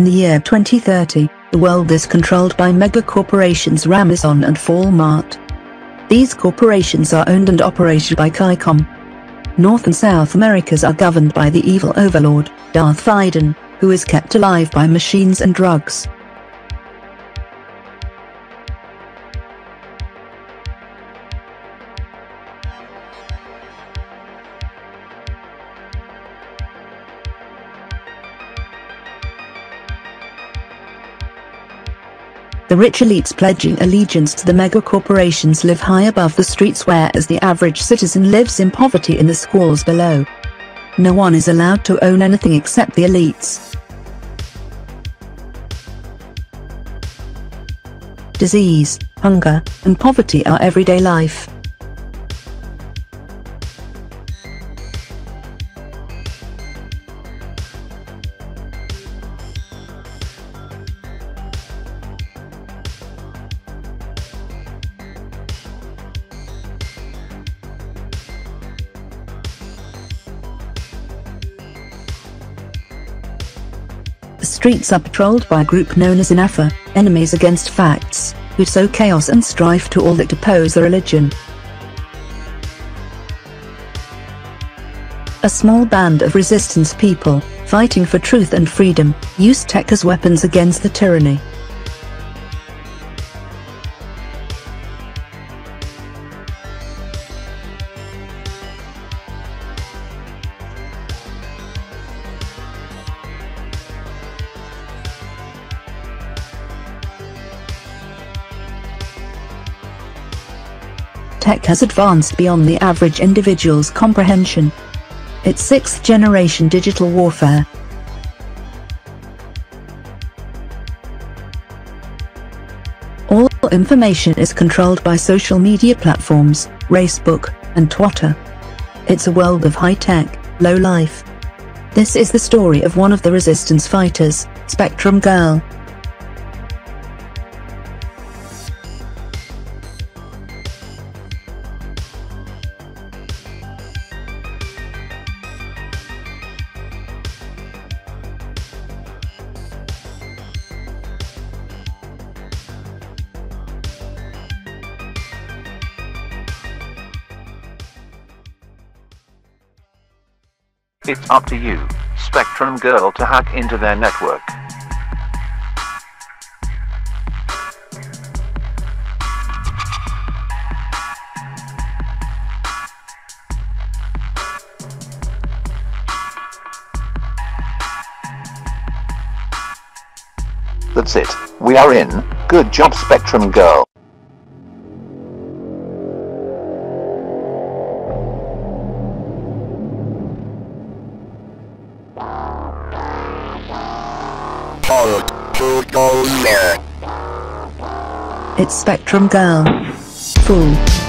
In the year 2030, the world is controlled by megacorporations Amazon and Walmart. These corporations are owned and operated by CICOM. North and South Americas are governed by the evil overlord, Darth Vader, who is kept alive by machines and drugs. The rich elites pledging allegiance to the megacorporations live high above the streets, whereas the average citizen lives in poverty in the squalls below. No one is allowed to own anything except the elites. Disease, hunger, and poverty are everyday life. The streets are patrolled by a group known as Anafa, enemies against facts, who sow chaos and strife to all that oppose the religion. A small band of resistance people, fighting for truth and freedom, use tech as weapons against the tyranny. Tech has advanced beyond the average individual's comprehension. It's sixth-generation digital warfare. All information is controlled by social media platforms, Facebook, and Twitter. It's a world of high-tech, low life. This is the story of one of the resistance fighters, Spectrum Girl. It's up to you, Spectrum Girl, to hack into their network. That's it, we are in. Good job, Spectrum Girl. It's Spectrum Girl. Fool.